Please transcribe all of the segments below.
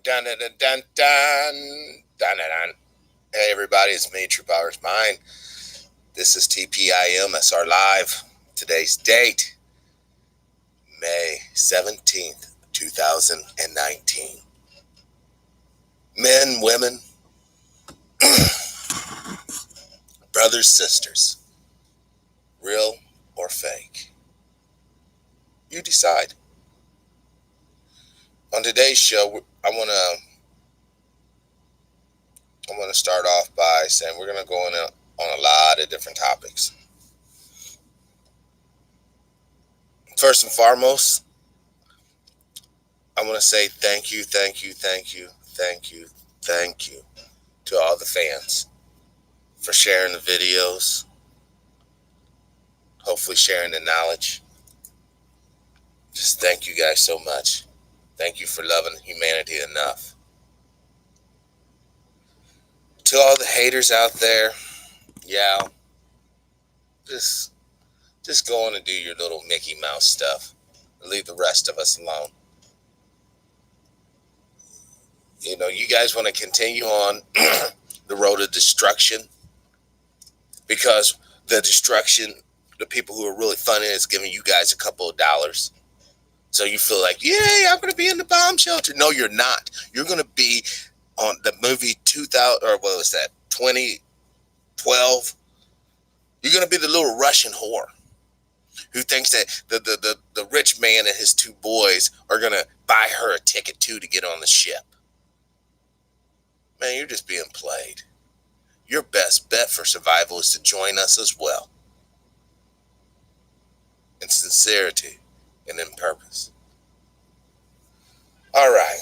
Dun dun dun dun dun dun dun. Hey everybody, it's me, True Powers Mind. This is TPIM SR Live. Today's date, May 17th, 2019. Men, women, brothers, sisters, real or fake. You decide. On today's show, I want to start off by saying we're going to go on a lot of different topics. First and foremost, I want to say thank you to all the fans for sharing the videos, hopefully sharing the knowledge. Just thank you guys so much. Thank you for loving humanity enough. To all the haters out there, yeah, just go on and do your little Mickey Mouse stuff and leave the rest of us alone. You know, you guys want to continue on the road of destruction, because the destruction, the people who are really funding is giving you guys a couple of dollars. So you feel like, yay, I'm going to be in the bomb shelter. No, you're not. You're going to be on the movie 2000, or what was that, 2012. You're going to be the little Russian whore who thinks that the rich man and his two boys are going to buy her a ticket too to get on the ship. Man, you're just being played. Your best bet for survival is to join us as well. In sincerity and in purpose. All right.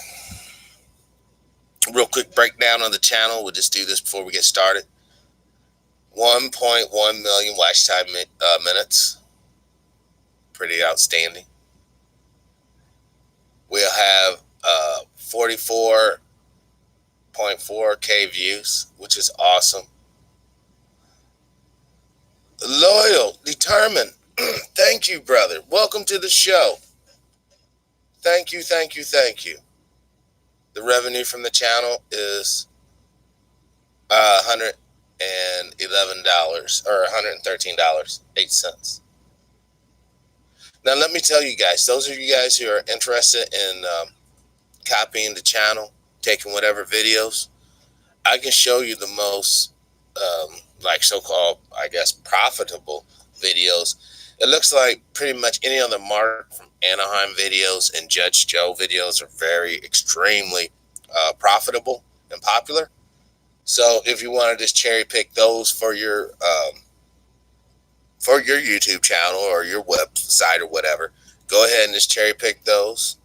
Real quick breakdown on the channel. We'll just do this before we get started. 1.1 million watch time minutes. Pretty outstanding. We'll have 44.4K views, which is awesome. Loyal, determined. Thank you, brother. Welcome to the show. Thank you. The revenue from the channel is $111 or $113.08. Now, let me tell you guys, those of you guys who are interested in copying the channel, taking whatever videos, I can show you the most, so-called, I guess, profitable videos. It looks like pretty much any other Mark from Anaheim videos and Judge Joe videos are very extremely profitable and popular. So if you want to just cherry pick those for your YouTube channel or your website or whatever, go ahead and just cherry pick those,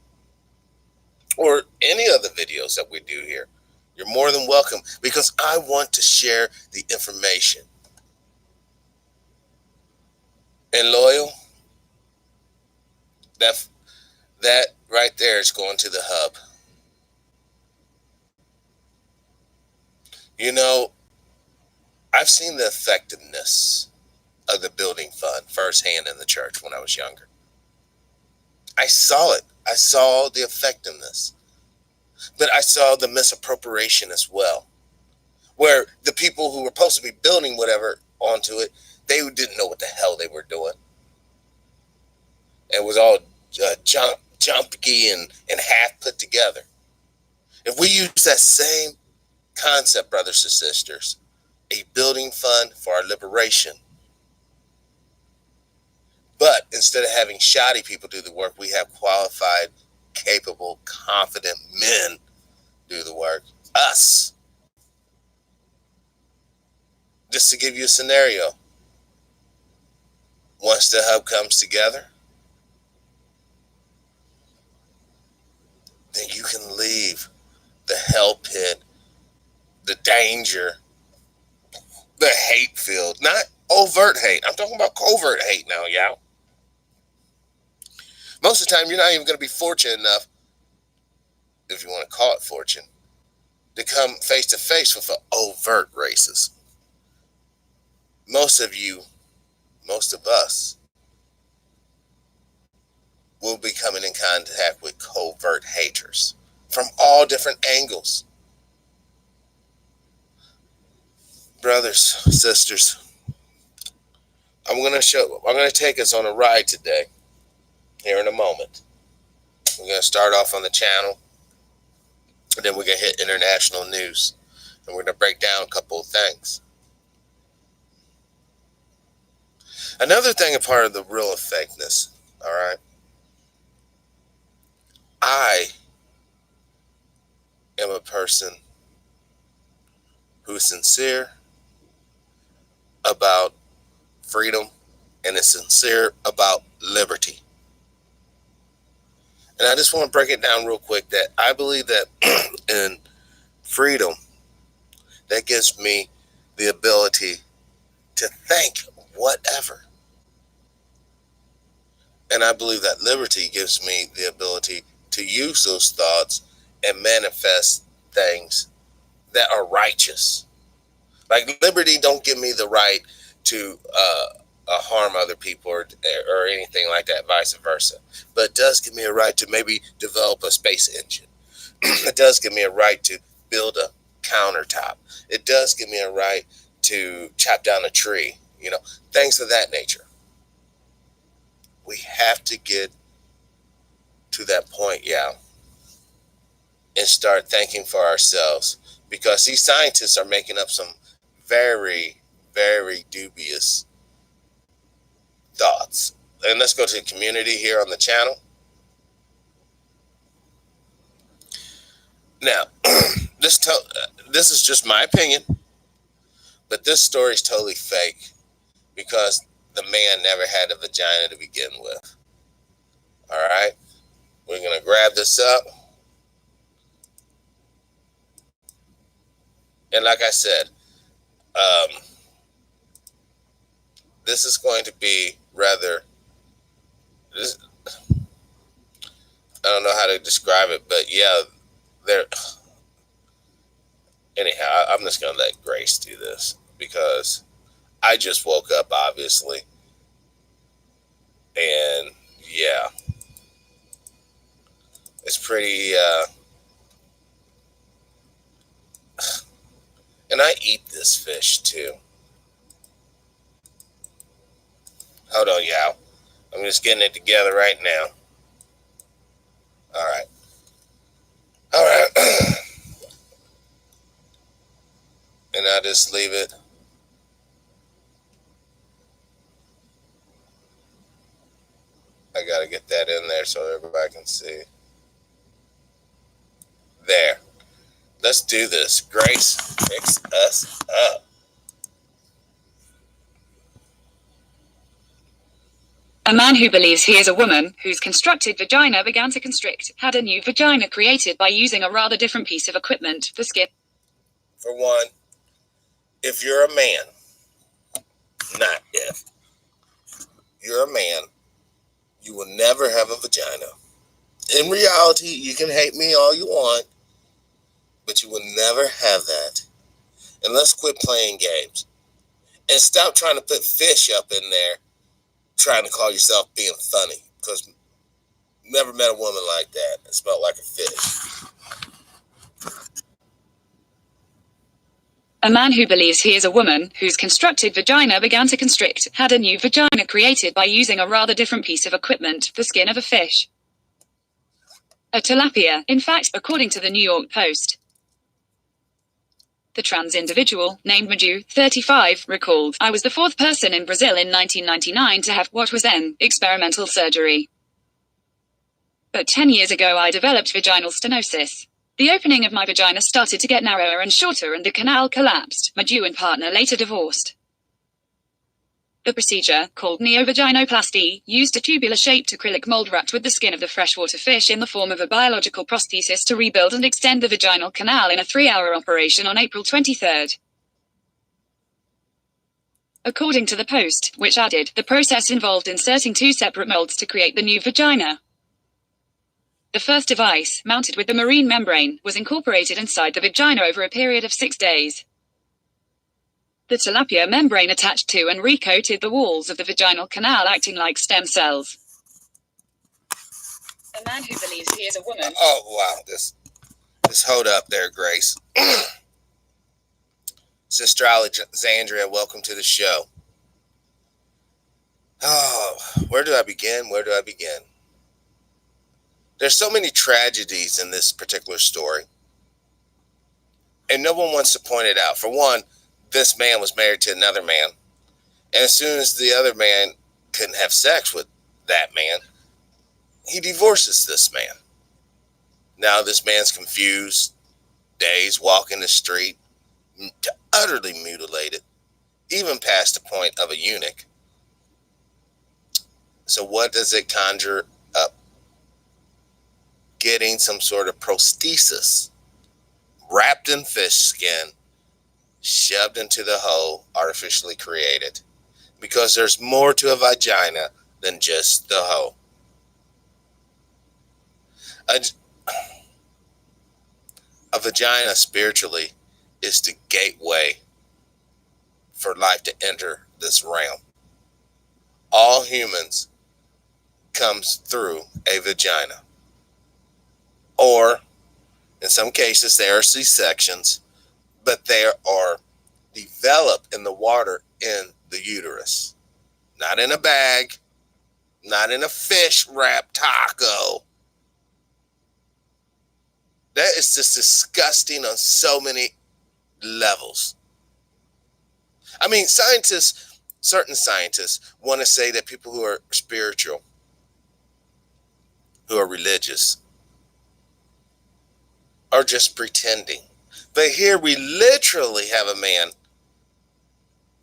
or any of the videos that we do here. You're more than welcome, because I want to share the information. And loyal, that right there is going to the hub. You know, I've seen the effectiveness of the building fund firsthand in the church when I was younger. I saw it. I saw the effectiveness. But I saw the misappropriation as well, where the people who were supposed to be building whatever onto it, they didn't know what the hell they were doing. It was all jumpy and half put together. If we use that same concept, brothers and sisters, a building fund for our liberation, but instead of having shoddy people do the work, we have qualified, capable, confident men do the work. Us. Just to give you a scenario, once the hub comes together, then you can leave the hell pit, the danger, the hate field. Not overt hate. I'm talking about covert hate now, y'all. Most of the time, you're not even going to be fortunate enough, if you want to call it fortune, to come face to face with an overt racist. Most of us, will be coming in contact with covert haters from all different angles. Brothers, sisters, I'm going to take us on a ride today, here in a moment. We're going to start off on the channel, and then we're going to hit international news, and we're going to break down a couple of things. Another thing, a part of the real of fakeness, all right? I am a person who's sincere about freedom and is sincere about liberty. And I just want to break it down real quick that I believe that in freedom, that gives me the ability to think whatever. And I believe that liberty gives me the ability to use those thoughts and manifest things that are righteous. Like liberty don't give me the right to harm other people or anything like that, vice versa. But it does give me a right to maybe develop a space engine. It does give me a right to build a countertop. It does give me a right to chop down a tree, things of that nature. We have to get to that point, and start thinking for ourselves, because these scientists are making up some very, very dubious thoughts. And let's go to the community here on the channel. Now, this is just my opinion, but this story is totally fake because the man never had a vagina to begin with. All right, we're going to grab this up. And like I said, this is going to be rather, I don't know how to describe it, but anyhow, I'm just going to let Grace do this because I just woke up, obviously. And it's pretty, and I eat this fish too. Hold on, y'all. I'm just getting it together right now. All right. And I just leave it. I got to get that in there so everybody can see. There. Let's do this. Grace, fix us up. A man who believes he is a woman, whose constructed vagina began to constrict, had a new vagina created by using a rather different piece of equipment, the skin. For one, if you're a man, not if, you're a man, you will never have a vagina. In reality, you can hate me all you want, but you will never have that. And let's quit playing games. And stop trying to put fish up in there, trying to call yourself being funny, because never met a woman like that. It smelled like a fish. A man who believes he is a woman, whose constructed vagina began to constrict, had a new vagina created by using a rather different piece of equipment, the skin of a fish. A tilapia, in fact, according to the New York Post. The trans individual, named Maju, 35, recalled, "I was the fourth person in Brazil in 1999 to have what was then experimental surgery. But 10 years ago I developed vaginal stenosis. The opening of my vagina started to get narrower and shorter and the canal collapsed. Maju and partner later divorced. The procedure, called neovaginoplasty, used a tubular-shaped acrylic mold wrapped with the skin of the freshwater fish in the form of a biological prosthesis to rebuild and extend the vaginal canal in a 3-hour operation on April 23. According to the Post, which added, the process involved inserting 2 separate molds to create the new vagina. The first device, mounted with the marine membrane, was incorporated inside the vagina over a period of 6 days. The tilapia membrane attached to and recoated the walls of the vaginal canal, acting like stem cells. A man who believes he is a woman. Oh, wow. Just hold up there, Grace. Sister Alexandria, welcome to the show. Oh, where do I begin? Where do I begin? There's so many tragedies in this particular story, and no one wants to point it out. For one, this man was married to another man, and as soon as the other man couldn't have sex with that man, he divorces this man. Now this man's confused, dazed, walking the street, utterly mutilated, even past the point of a eunuch. So what does it conjure up? Getting some sort of prosthesis wrapped in fish skin, shoved into the hole artificially created. Because there's more to a vagina than just the hole. A vagina spiritually is the gateway for life to enter this realm. All humans comes through a vagina. Or, in some cases, there are C-sections, but they are developed in the water in the uterus. Not in a bag, not in a fish wrapped taco. That is just disgusting on so many levels. I mean, certain scientists want to say that people who are spiritual, who are religious, are just pretending. But here we literally have a man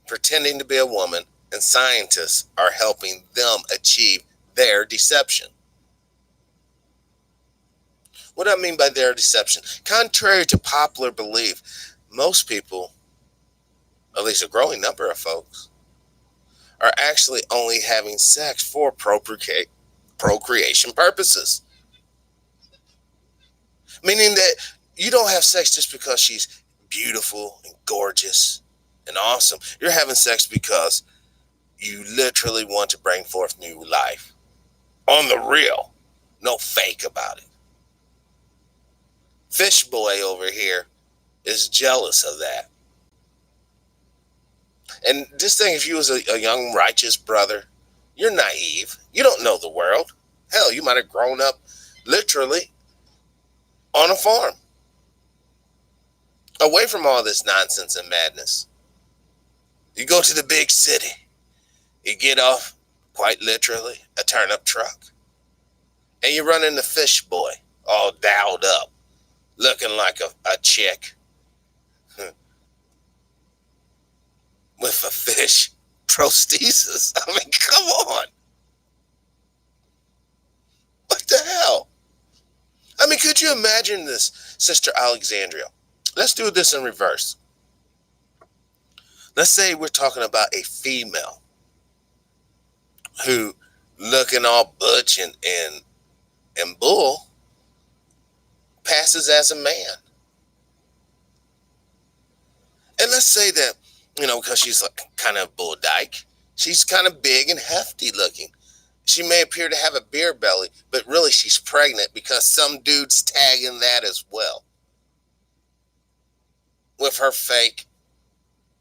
pretending to be a woman, and scientists are helping them achieve their deception. What do I mean by their deception? Contrary to popular belief, most people, at least a growing number of folks, are actually only having sex for procreation purposes. Meaning that you don't have sex just because she's beautiful and gorgeous and awesome. You're having sex because you literally want to bring forth new life. On the real. No fake about it. Fish boy over here is jealous of that. And just think, if you was a young righteous brother, you're naive. You don't know the world. Hell, you might have grown up literally on a farm. Away from all this nonsense and madness. You go to the big city. You get off, quite literally, a turnip truck. And you run into Fish Boy, all dialed up, looking like a chick with a fish prosthesis. I mean, come on. What the hell? I mean, could you imagine this, Sister Alexandria? Let's do this in reverse. Let's say we're talking about a female who, looking all butch and bull, passes as a man. And let's say that, because she's like kind of bull dyke, she's kind of big and hefty looking. She may appear to have a beer belly, but really she's pregnant because some dude's tagging that as well. With her fake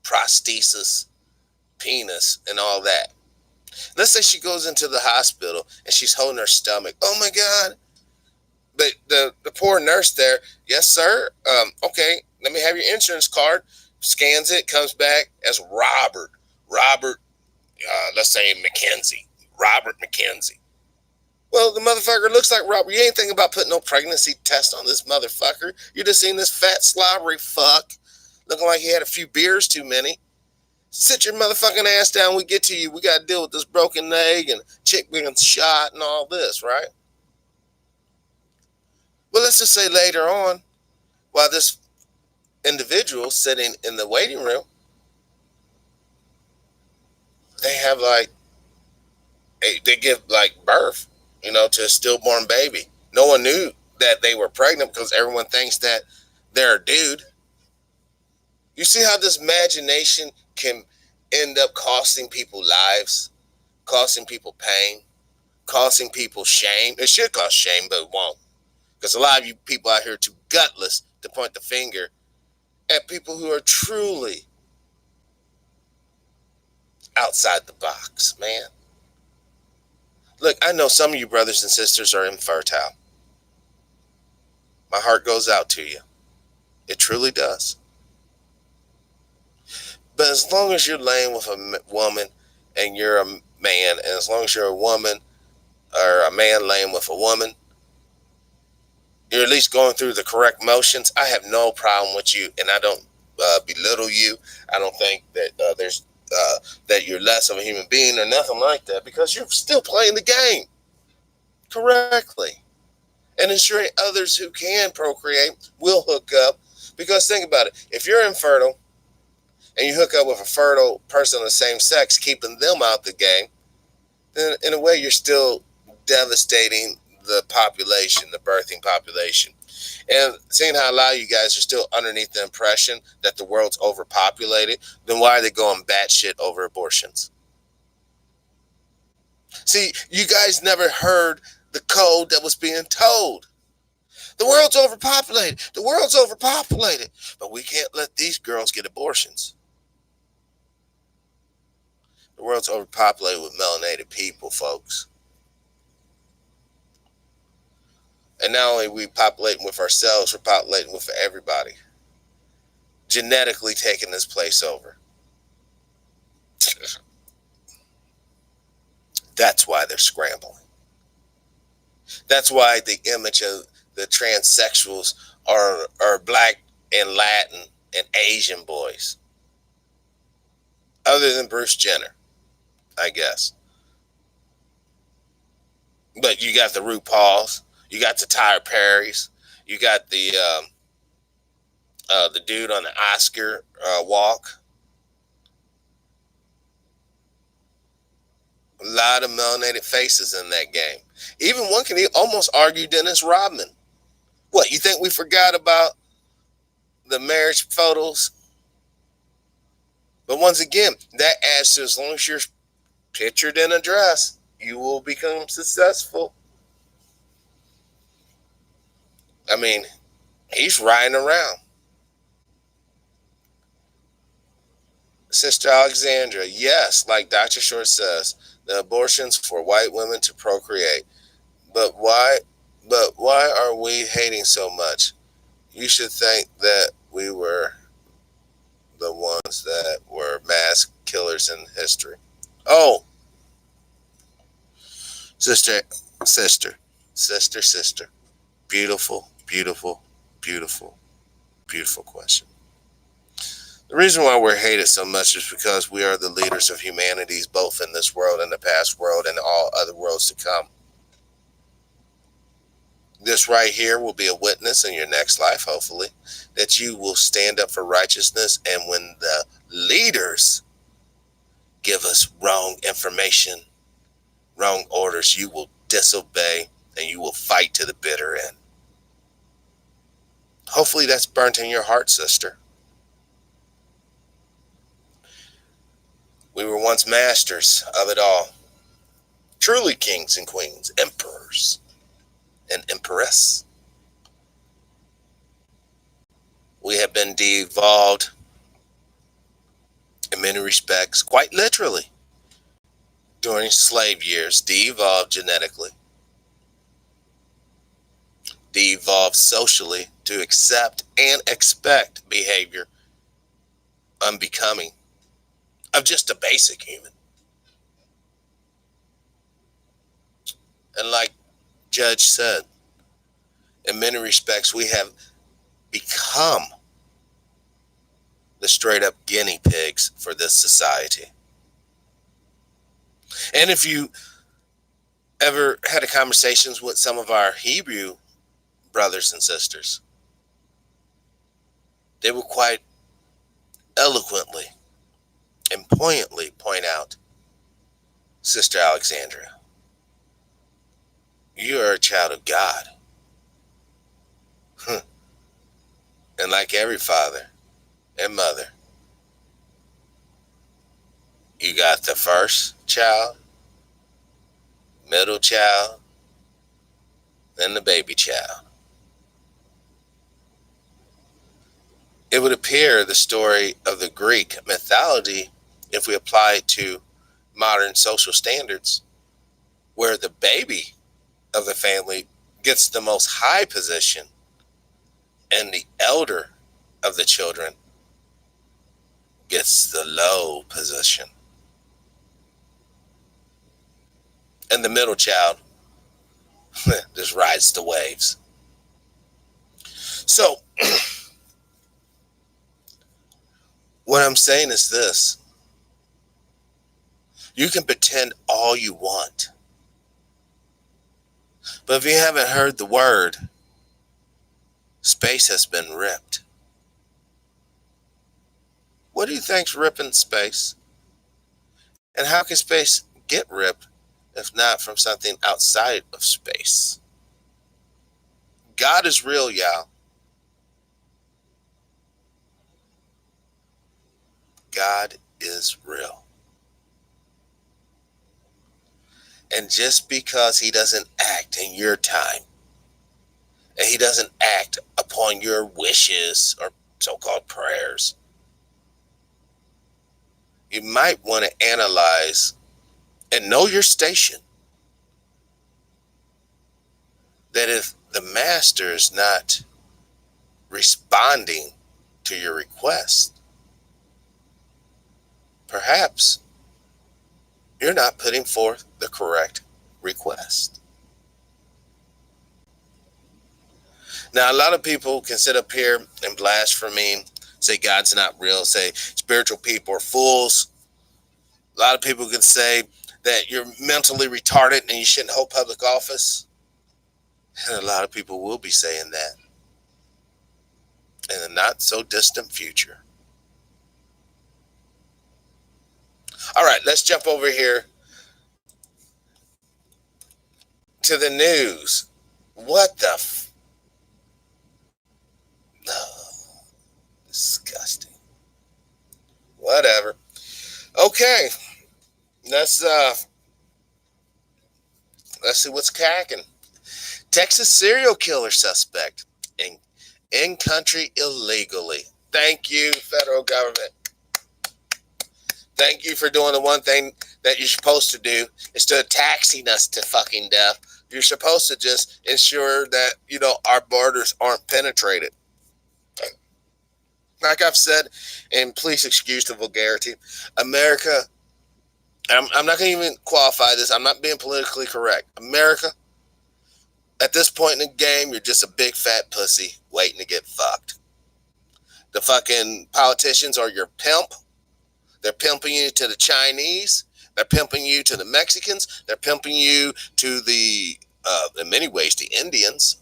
prosthesis, penis, and all that. Let's say she goes into the hospital and she's holding her stomach. Oh my God. But the poor nurse there, yes, sir. Okay, let me have your insurance card. Scans it, comes back as Robert, let's say McKenzie. Robert McKenzie. Well, the motherfucker looks like Robert. You ain't thinking about putting no pregnancy test on this motherfucker. You just seen this fat, slobbery fuck looking like he had a few beers too many. Sit your motherfucking ass down. We get to you. We got to deal with this broken leg and chick being shot and all this, right? Well, let's just say later on, while this individual sitting in the waiting room, they have they give birth, to a stillborn baby. No one knew that they were pregnant because everyone thinks that they're a dude. You see how this imagination can end up costing people lives, costing people pain, costing people shame. It should cause shame, but it won't. Because a lot of you people out here are too gutless to point the finger at people who are truly outside the box, man. Look, I know some of you brothers and sisters are infertile. My heart goes out to you. It truly does. But as long as you're laying with a woman and you're a man, and as long as you're a woman or a man laying with a woman, you're at least going through the correct motions. I have no problem with you, and I don't belittle you. I don't think that that you're less of a human being or nothing like that, because you're still playing the game correctly and ensuring others who can procreate will hook up. Because think about it, if you're infertile and you hook up with a fertile person of the same sex, keeping them out the game, then in a way you're still devastating the population, the birthing population. And seeing how a lot of you guys are still underneath the impression that the world's overpopulated, then why are they going batshit over abortions? See, you guys never heard the code that was being told. The world's overpopulated. The world's overpopulated. But we can't let these girls get abortions. The world's overpopulated with melanated people, folks. And not only are we populating with ourselves, we're populating with everybody. Genetically taking this place over. That's why they're scrambling. That's why the image of the transsexuals are black and Latin and Asian boys. Other than Bruce Jenner, I guess. But you got the RuPauls, you got the Tyler Perrys, you got the dude on the Oscar walk. A lot of melanated faces in that game. Even one can almost argue Dennis Rodman. What, you think we forgot about the marriage photos? But once again, that adds to, as long as you're pictured in a dress, you will become successful. I mean, he's riding around. Sister Alexandria, yes, like Dr. Short says, the abortions for white women to procreate. But why are we hating so much? You should think that we were the ones that were mass killers in history. Oh, sister. Beautiful, beautiful, beautiful, beautiful question. The reason why we're hated so much is because we are the leaders of humanities, both in this world and the past world and all other worlds to come. This right here will be a witness in your next life, hopefully, that you will stand up for righteousness. And when the leaders give us wrong information, wrong orders, you will disobey and you will fight to the bitter end. Hopefully that's burnt in your heart, sister. We were once masters of it all. Truly kings and queens, emperors and empress. We have been de-evolved in many respects, quite literally. During slave years, de-evolved genetically, de-evolved socially to accept and expect behavior unbecoming of just a basic human. And like Judge said, in many respects, we have become the straight up guinea pigs for this society. And if you ever had a conversations with some of our Hebrew brothers and sisters, they will quite eloquently and poignantly point out, Sister Alexandria, you are a child of God. And like every father and mother, you got the first child, middle child, then the baby child. it would appear the story of the Greek mythology, if we apply it to modern social standards, where the baby of the family gets the most high position and the elder of the children gets the low position. And the middle child just rides the waves. So, what I'm saying is this. You can pretend all you want. But if you haven't heard the word, space has been ripped. What do you think's ripping space? And how can space get ripped if not from something outside of space? God is real, y'all. God is real. And just because he doesn't act in your time, and he doesn't act upon your wishes or so-called prayers, you might want to analyze and know your station. That if the master is not responding to your request, perhaps you're not putting forth the correct request. Now, a lot of people can sit up here and blaspheme, say God's not real, say spiritual people are fools. A lot of people can say that you're mentally retarded and you shouldn't hold public office. And a lot of people will be saying that in a not so distant future. All right, let's jump over here to the news. What the disgusting. Whatever. Okay. Let's see what's cracking. Texas serial killer suspect in country illegally. Thank you, federal government. Thank you for doing the one thing that you're supposed to do, instead of taxing us to fucking death. You're supposed to just ensure that, our borders aren't penetrated. Like I've said, and please excuse the vulgarity, America, I'm not going to even qualify this. I'm not being politically correct. America, at this point in the game, you're just a big fat pussy waiting to get fucked. The fucking politicians are your pimp. They're pimping you to the Chinese. They're pimping you to the Mexicans. They're pimping you to the, in many ways, the Indians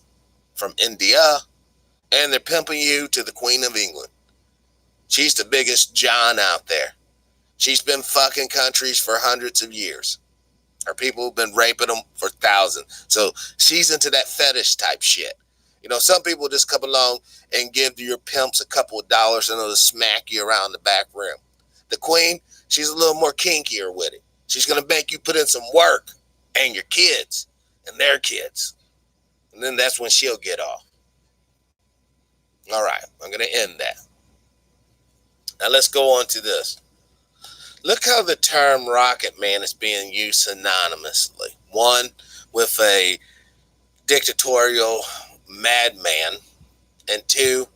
from India. And they're pimping you to the Queen of England. She's the biggest John out there. She's been fucking countries for hundreds of years. Her people have been raping them for thousands. So she's into that fetish type shit. Some people just come along and give your pimps a couple of dollars and they'll smack you around the back rim. The queen, she's a little more kinkier with it. She's going to make you put in some work, and your kids and their kids. And then that's when she'll get off. All right, I'm going to end that. Now let's go on to this. Look how the term Rocketman is being used synonymously. One, with a dictatorial madman, and two,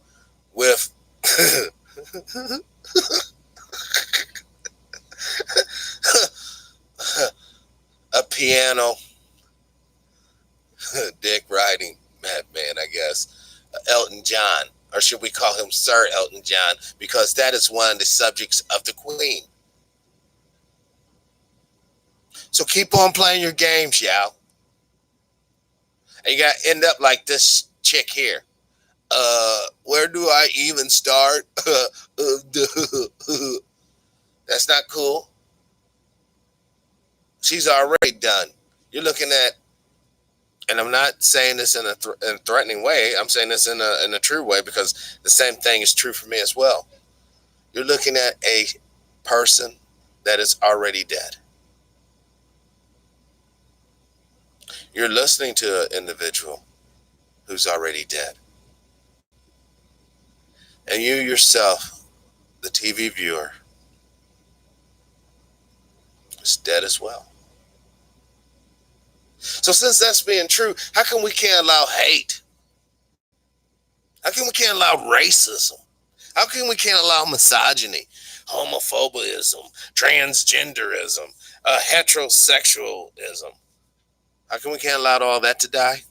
with a piano dick riding madman, I guess. Elton John, or should we call him Sir Elton John, because that is one of the subjects of the Queen. So keep on playing your games, y'all. And you got to end up like this chick here. Where do I even start? That's not cool. She's already done. You're looking at, and I'm not saying this in a threatening way. I'm saying this in a true way, because the same thing is true for me as well. You're looking at a person that is already dead. You're listening to an individual who's already dead. And you yourself, the TV viewer, is dead as well. So since that's being true, how come we can't allow hate? How come we can't allow racism? How come we can't allow misogyny, homophobism, transgenderism, heterosexualism? How come we can't allow all that to die?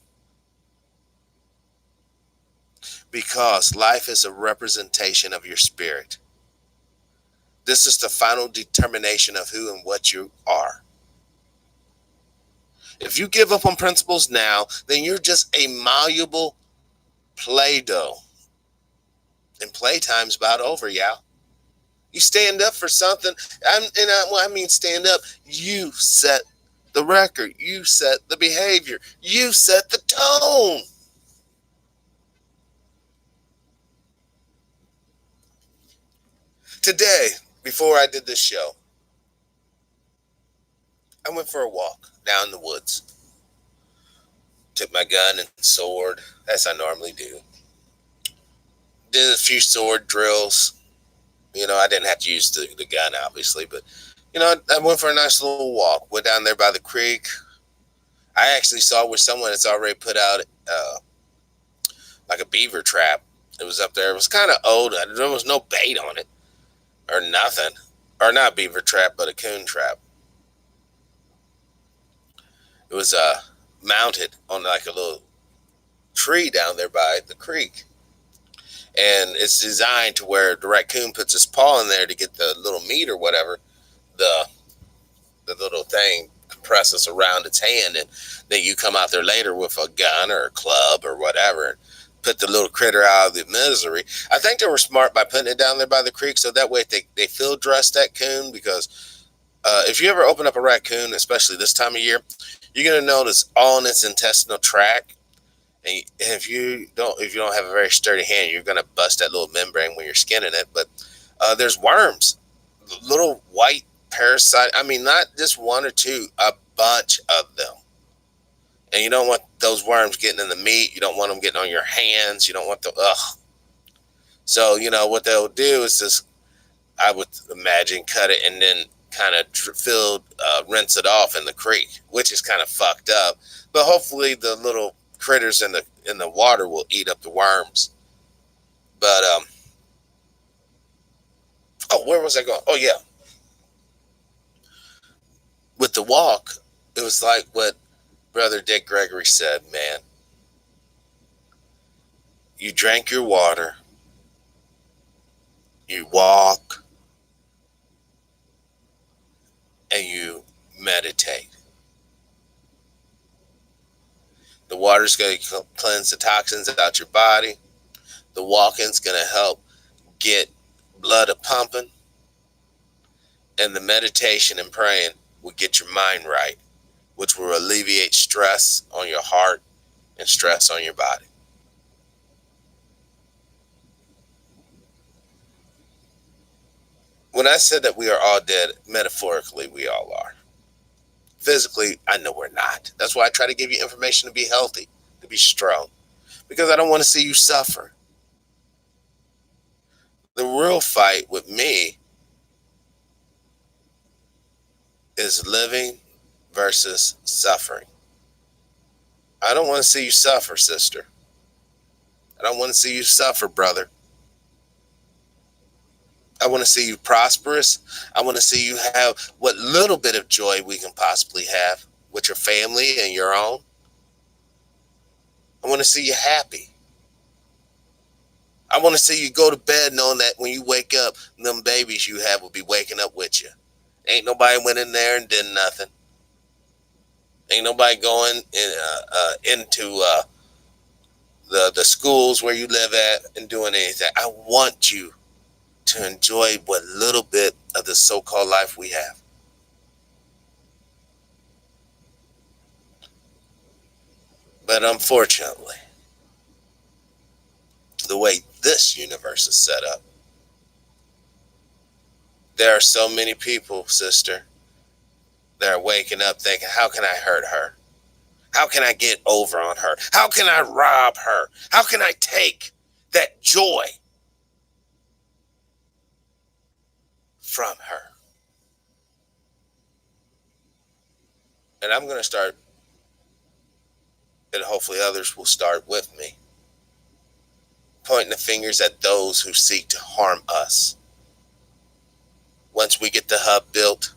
Because life is a representation of your spirit. This is the final determination of who and what you are. If you give up on principles now, then you're just a malleable Play-Doh. And playtime's about over, y'all. You stand up for something. I mean stand up. You set the record. You set the behavior. You set the tone. Today, before I did this show, I went for a walk down the woods. Took my gun and sword, as I normally do. Did a few sword drills. You know, I didn't have to use the gun, obviously, but, you know, I went for a nice little walk. Went down there by the creek. I actually saw where someone has already put out like a beaver trap. It was up there. It was kind of old. There was no bait on it or nothing. Or not beaver trap, but a coon trap. It was mounted on like a little tree down there by the creek. And it's designed to where the raccoon puts his paw in there to get the little meat or whatever. The little thing compresses around its hand, and then you come out there later with a gun or a club or whatever and put the little critter out of the misery. I think they were smart by putting it down there by the creek, so that way they field dress that coon, because if you ever open up a raccoon, especially this time of year, you're going to notice all in its intestinal tract. And if you don't have a very sturdy hand, you're going to bust that little membrane when you're skinning it. But there's worms, little white parasite. I mean, not just one or two, a bunch of them. And you don't want those worms getting in the meat. You don't want them getting on your hands. You don't want So, you know, what they'll do is just, I would imagine, cut it and then kind of rinse it off in the creek, which is kind of fucked up. But hopefully the little critters in the water will eat up the worms. But where was I going? Oh yeah, with the walk, it was like what Brother Dick Gregory said, man. You drank your water, you walk, and you meditate. The water's going to cleanse the toxins out your body. The walking's going to help get blood a pumping. And the meditation and praying will get your mind right, which will alleviate stress on your heart and stress on your body. When I said that we are all dead, metaphorically, we all are. Physically, I know we're not. That's why I try to give you information to be healthy, to be strong, because I don't want to see you suffer. The real fight with me is living versus suffering. I don't want to see you suffer, sister. I don't want to see you suffer, brother. I want to see you prosperous. I want to see you have what little bit of joy we can possibly have with your family and your own. I want to see you happy. I want to see you go to bed knowing that when you wake up, them babies you have will be waking up with you. Ain't nobody went in there and did nothing. Ain't nobody going into the schools where you live at and doing anything. I want you to enjoy what little bit of the so-called life we have. But unfortunately, the way this universe is set up, there are so many people, sister, that are waking up thinking, how can I hurt her? How can I get over on her? How can I rob her? How can I take that joy from her. And I'm going to start, and hopefully others will start with me, pointing the fingers at those who seek to harm us. Once we get the hub built,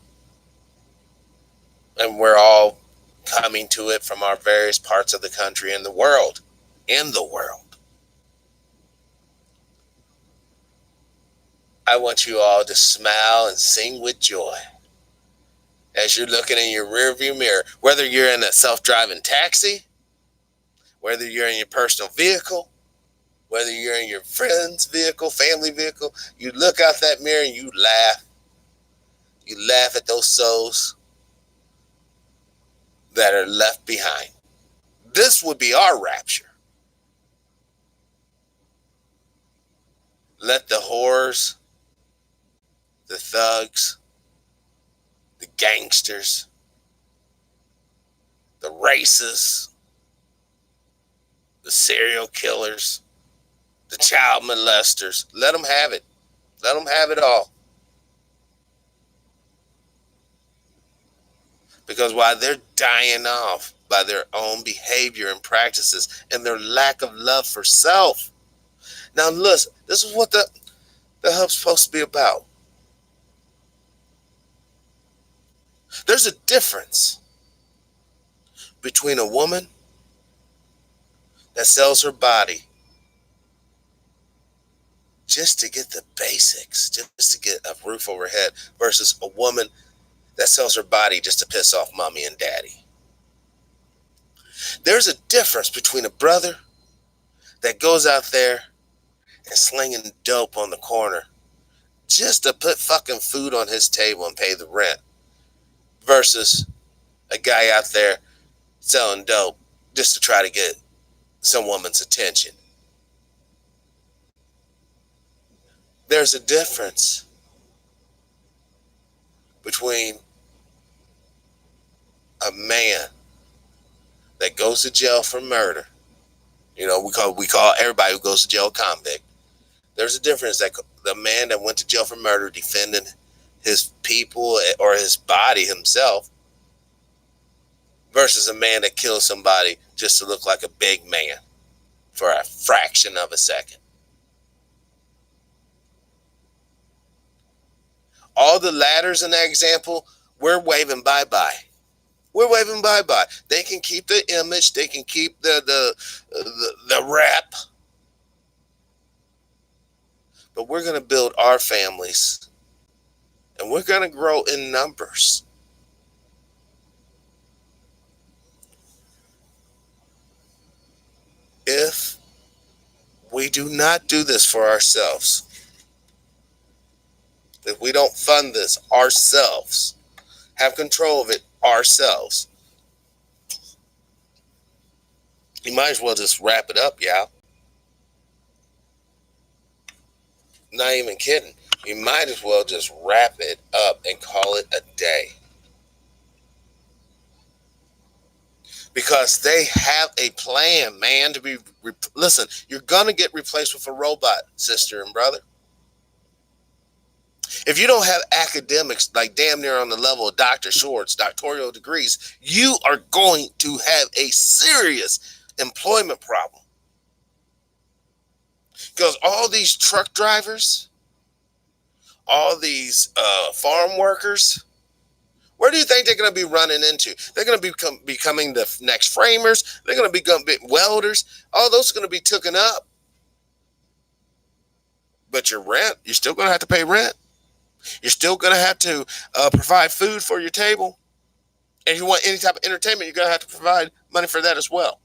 and we're all coming to it from our various parts of the country and the world, I want you all to smile and sing with joy as you're looking in your rearview mirror, whether you're in a self-driving taxi, whether you're in your personal vehicle, whether you're in your friend's vehicle, family vehicle. You look out that mirror and you laugh. You laugh at those souls that are left behind. This would be our rapture. Let the whores, the thugs, the gangsters, the racists, the serial killers, the child molesters, let them have it. Let them have it all. Because while they're dying off by their own behavior and practices and their lack of love for self. Now listen, this is what the hub's supposed to be about. There's a difference between a woman that sells her body just to get the basics, just to get a roof over her head, versus a woman that sells her body just to piss off mommy and daddy. There's a difference between a brother that goes out there and slinging dope on the corner just to put fucking food on his table and pay the rent, versus a guy out there selling dope just to try to get some woman's attention. There's a difference between a man that goes to jail for murder. You know, we call everybody who goes to jail a convict. There's a difference that the man that went to jail for murder defending his people or his body himself versus a man that kills somebody just to look like a big man for a fraction of a second. All the ladders in that example, we're waving bye-bye. We're waving bye-bye. They can keep the image. They can keep the rap. But we're going to build our families. And we're going to grow in numbers. If we do not do this for ourselves, if we don't fund this ourselves, have control of it ourselves, you might as well just wrap it up, y'all. Not even kidding. You might as well just wrap it up and call it a day. Because they have a plan, man, to be... Listen, you're going to get replaced with a robot, sister and brother. If you don't have academics like damn near on the level of Dr. Short's doctoral degrees, you are going to have a serious employment problem. Because all these truck drivers, all these farm workers, where do you think they're going to be running into? They're going to be becoming the next framers. They're going to become welders. All those are going to be taken up. But your rent, you're still going to have to pay rent. You're still going to have to provide food for your table. And if you want any type of entertainment, you're going to have to provide money for that as well.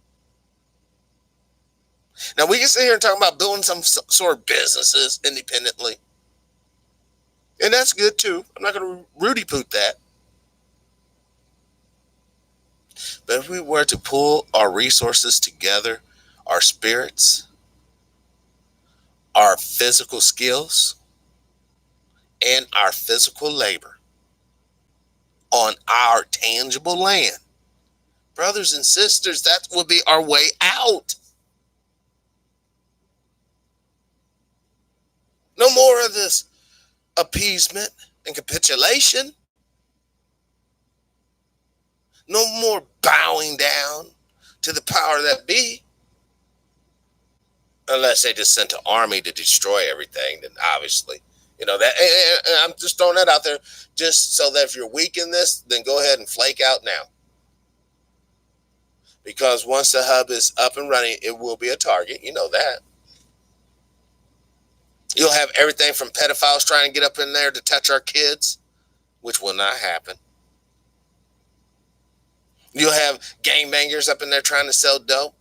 Now, we can sit here and talk about building some sort of businesses independently. And that's good, too. I'm not going to Rudy-poot that. But if we were to pull our resources together, our spirits, our physical skills, and our physical labor on our tangible land, brothers and sisters, that will be our way out. No more of this appeasement and capitulation. No more bowing down to the power that be. Unless they just sent an army to destroy everything, then obviously, that. And I'm just throwing that out there, just so that if you're weak in this, then go ahead and flake out now. Because once the hub is up and running, it will be a target. You know that. You'll have everything from pedophiles trying to get up in there to touch our kids, which will not happen. You'll have gangbangers up in there trying to sell dope.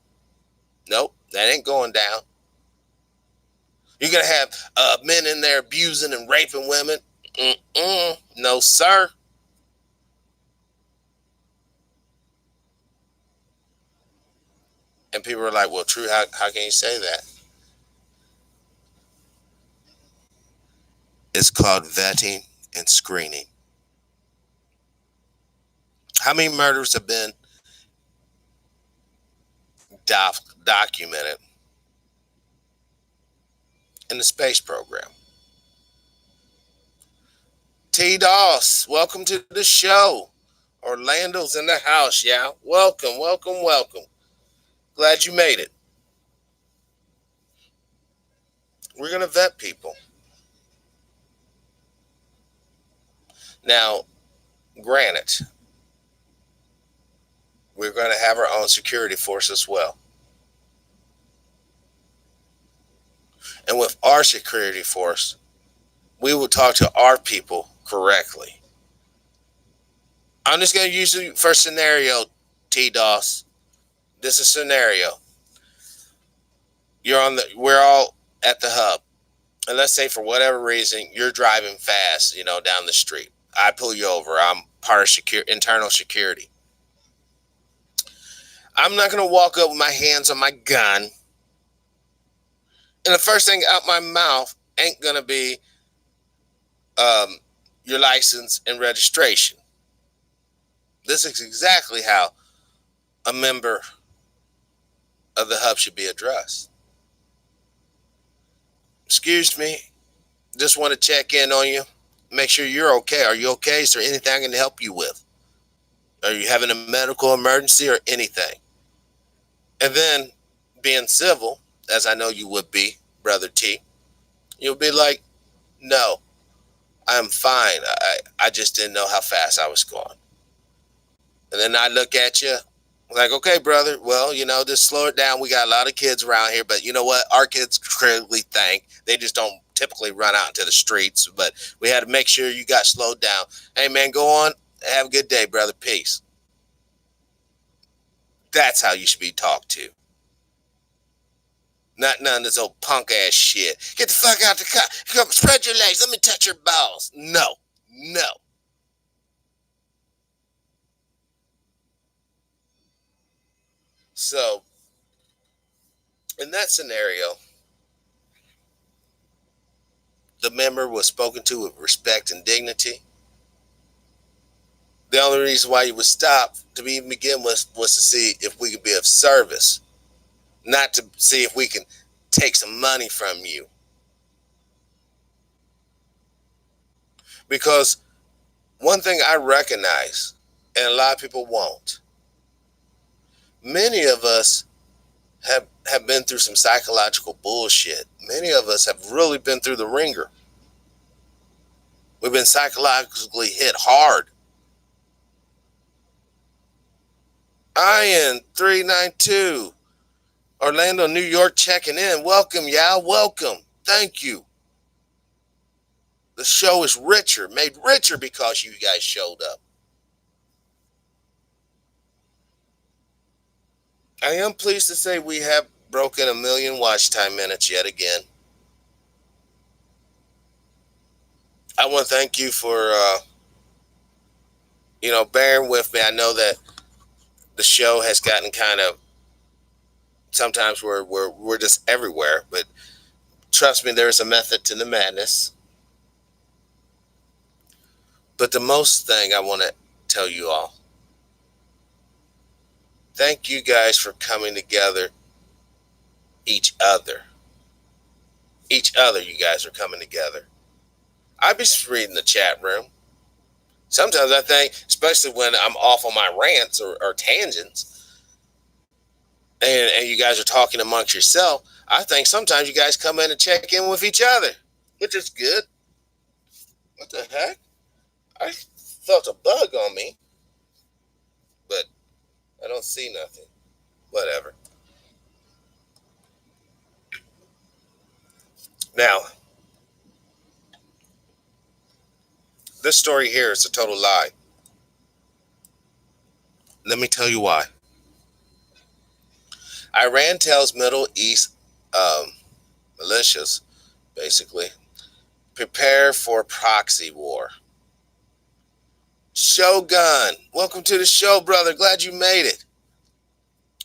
Nope, that ain't going down. You're going to have men in there abusing and raping women. No, sir. And people are like, well, True, how can you say that? It's called vetting and screening. How many murders have been documented in the space program? T-Doss, welcome to the show. Orlando's in the house, yeah. Welcome, welcome, welcome. Glad you made it. We're going to vet people. Now, granted, we're going to have our own security force as well. And with our security force, we will talk to our people correctly. I'm just going to use you for scenario, T-Doss. This is a scenario. We're all at the hub. And let's say for whatever reason, you're driving fast, down the street. I pull you over. I'm part of internal security. I'm not going to walk up with my hands on my gun. And the first thing out my mouth ain't going to be your license and registration. This is exactly how a member of the hub should be addressed. Excuse me, just want to check in on you. Make sure you're okay. Are you okay? Is there anything I can help you with? Are you having a medical emergency or anything? And then, being civil, as I know you would be, Brother T, you'll be like, no, I'm fine. I just didn't know how fast I was going. And then I look at you like, okay, brother, well, just slow it down. We got a lot of kids around here, but you know what? Our kids critically think. They just don't typically run out into the streets, but we had to make sure you got slowed down. Hey, man, go on. Have a good day, brother. Peace. That's how you should be talked to. Not none of this old punk ass shit. Get the fuck out the car. Come, spread your legs. Let me touch your balls. No. So, in that scenario, the member was spoken to with respect and dignity. The only reason why you would stop to even begin with was to see if we could be of service, not to see if we can take some money from you. Because one thing I recognize, and a lot of people won't, many of us have been through some psychological bullshit. Many of us have really been through the ringer. We've been psychologically hit hard. Ian 392, Orlando, New York, checking in. Welcome, y'all. Welcome. Thank you. The show is made richer because you guys showed up. I am pleased to say we have broken 1 million watch time minutes yet again. I want to thank you for, bearing with me. I know that the show has gotten kind of, sometimes we're just everywhere, but trust me, there's a method to the madness. But the most thing I want to tell you all, thank you guys for coming together. Each other, you guys are coming together. I be reading the chat room. Sometimes I think, especially when I'm off on my rants or tangents, and you guys are talking amongst yourself, I think sometimes you guys come in and check in with each other, which is good. What the heck? I felt a bug on me, but I don't see nothing. Whatever. Now, this story here is a total lie. Let me tell you why. Iran tells Middle East militias, basically, prepare for proxy war. Shogun, welcome to the show, brother. Glad you made it.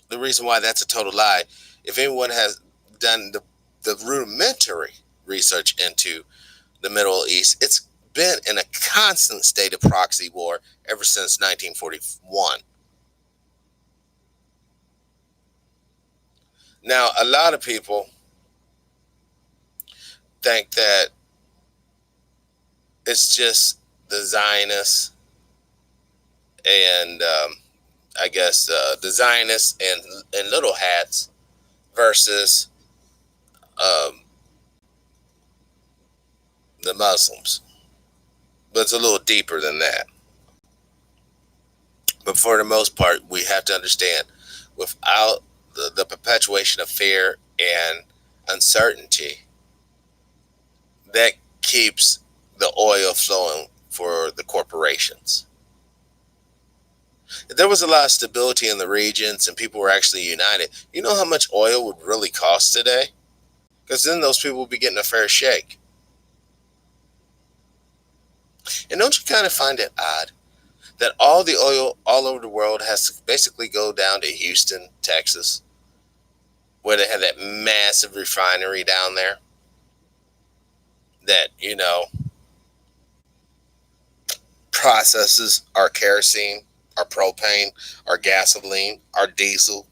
The reason why that's a total lie, if anyone has done the rudimentary research into the Middle East, it's been in a constant state of proxy war ever since 1941. Now, a lot of people think that it's just the Zionists and I guess the Zionists and little hats versus um, the Muslims. But it's a little deeper than that. But for the most part, we have to understand, without the perpetuation of fear and uncertainty, that keeps the oil flowing for the corporations. If there was a lot of stability in the regions and people were actually united, you know how much oil would really cost today? Because then those people would be getting a fair shake. And don't you kind of find it odd that all the oil all over the world has to basically go down to Houston, Texas, where they have that massive refinery down there that, processes our kerosene, our propane, our gasoline, our diesel.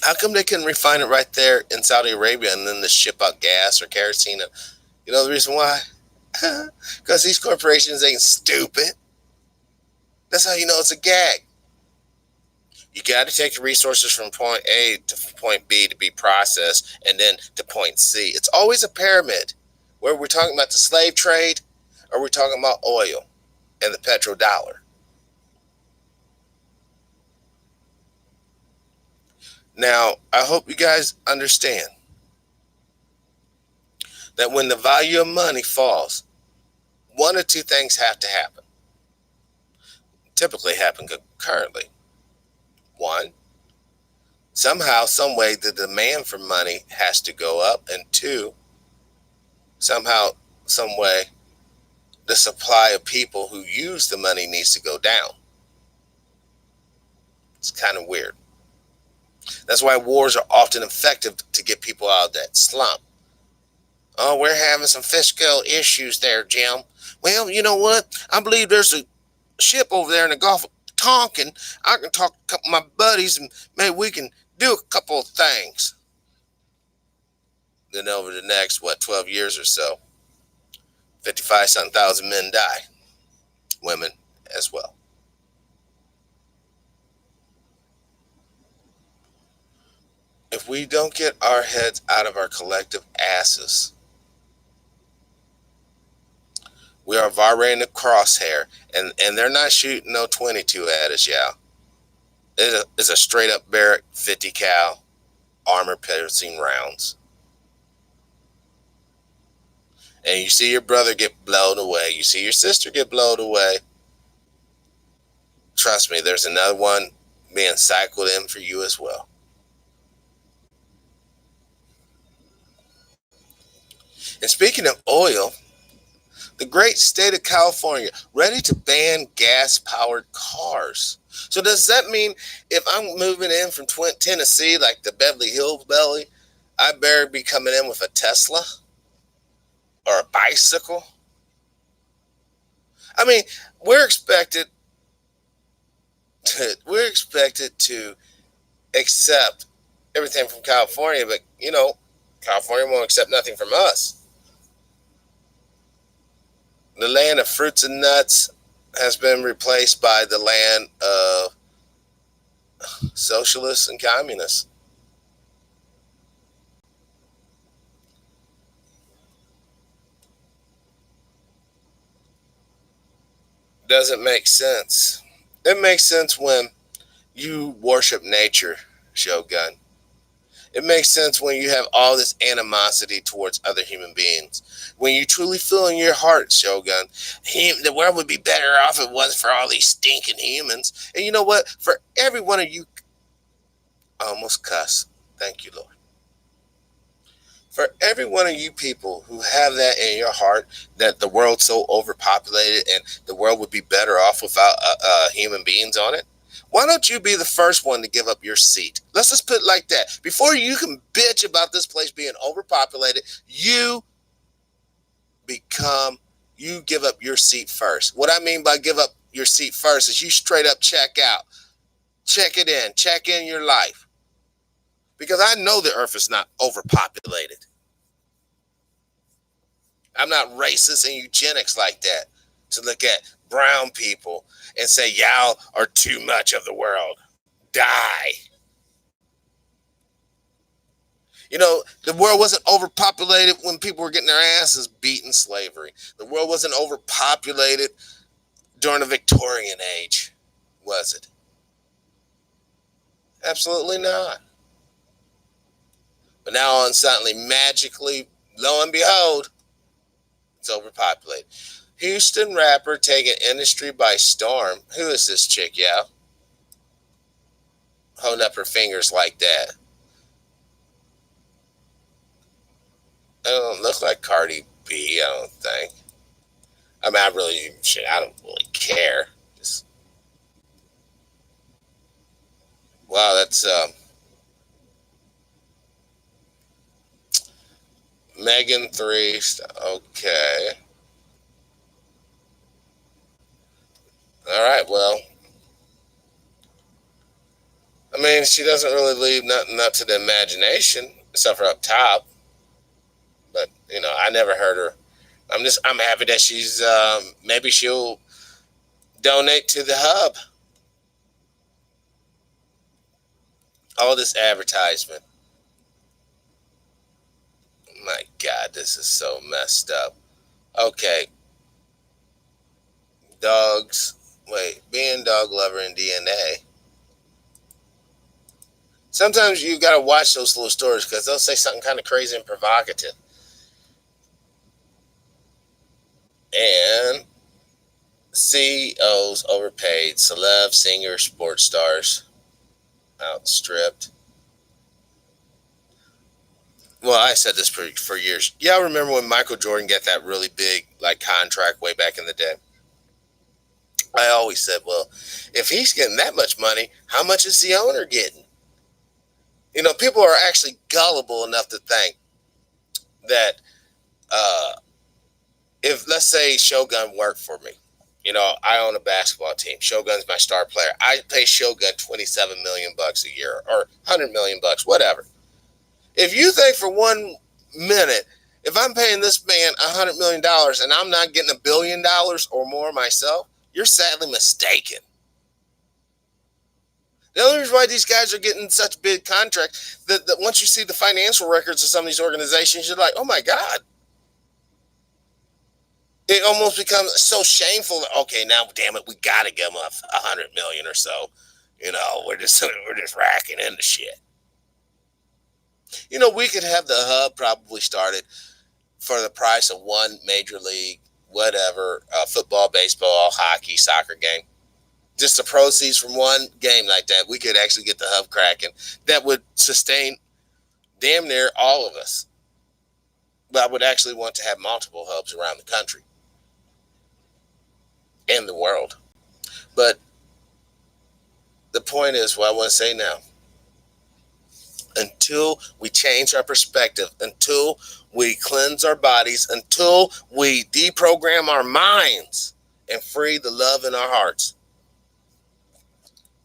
How come they can refine it right there in Saudi Arabia and then just ship out gas or kerosene? You know the reason why? Because these corporations ain't stupid. That's how you know it's a gag. You got to take the resources from point A to point B to be processed and then to point C. It's always a pyramid. Whether we're talking about the slave trade or we're talking about oil and the petrodollar. Now, I hope you guys understand that when the value of money falls, one or two things have to happen. Typically happen concurrently. One, somehow, some way, the demand for money has to go up. And two, somehow, some way, the supply of people who use the money needs to go down. It's kind of weird. That's why wars are often effective to get people out of that slump. Oh, we're having some fiscal issues there, Jim. Well, you know what? I believe there's a ship over there in the Gulf of Tonkin. I can talk to a couple of my buddies and maybe we can do a couple of things. Then over the next, 12 years or so, 55-something thousand men die. Women as well. If we don't get our heads out of our collective asses, we are vibrating the crosshair, and they're not shooting no 22 at us, yeah. It's a straight up Barrett 50 cal armor piercing rounds. And you see your brother get blown away. You see your sister get blown away. Trust me, there's another one being cycled in for you as well. And speaking of oil, the great state of California ready to ban gas-powered cars. So does that mean if I'm moving in from Tennessee, like the Beverly Hills Belly, I better be coming in with a Tesla or a bicycle? I mean, we're expected to accept everything from California, but California won't accept nothing from us. The land of fruits and nuts has been replaced by the land of socialists and communists. Doesn't make sense. It makes sense when you worship nature, Shogun. It makes sense when you have all this animosity towards other human beings. When you truly feel in your heart, Shogun, the world would be better off if it wasn't for all these stinking humans. And you know what? For every one of you, I almost cuss. Thank you, Lord. For every one of you people who have that in your heart, that the world's so overpopulated and the world would be better off without human beings on it, why don't you be the first one to give up your seat? Let's just put it like that. Before you can bitch about this place being overpopulated, you give up your seat first. What I mean by give up your seat first is you straight up check out. Check it in. Check in your life. Because I know the earth is not overpopulated. I'm not racist and eugenics like that to look at brown people and say, y'all are too much of the world. Die. You know, the world wasn't overpopulated when people were getting their asses beat in slavery. The world wasn't overpopulated during the Victorian age, was it? Absolutely not. But now, on suddenly, magically, lo and behold, it's overpopulated. Houston rapper taking industry by storm. Who is this chick, y'all? Holding up her fingers like that. It don't look like Cardi B, I don't think. I mean, I don't really care. Wow, that's Megan 3. Okay. All right, well. I mean, she doesn't really leave nothing up to the imagination, except for up top. But, you know, I never heard her. I'm happy that she's, maybe she'll donate to the hub. All this advertisement. My God, this is so messed up. Okay. Dogs. Wait, being dog lover in DNA. Sometimes you got to watch those little stories because they'll say something kind of crazy and provocative. And CEOs overpaid, celeb, singers, sports stars outstripped. Well, I said this for years. Y'all remember when Michael Jordan got that really big contract way back in the day? I always said, well, if he's getting that much money, how much is the owner getting? You know, people are actually gullible enough to think that if, let's say, Shogun worked for me, you know, I own a basketball team. Shogun's my star player. I pay Shogun $27 million a year or $100 million, whatever. If you think for 1 minute, if I'm paying this man $100 million and I'm not getting $1 billion or more myself, you're sadly mistaken. The only reason why these guys are getting such big contracts, that once you see the financial records of some of these organizations, you're like, oh my God. It almost becomes so shameful. Okay, now, damn it, we got to give them $100 million or so. You know, we're just racking into shit. You know, we could have the hub probably started for the price of one major league, whatever, football, baseball, hockey, soccer game. Just the proceeds from one game like that, we could actually get the hub cracking. That would sustain damn near all of us. But I would actually want to have multiple hubs around the country and the world. But the point is, what I want to say now, until we change our perspective, until we cleanse our bodies, until we deprogram our minds and free the love in our hearts,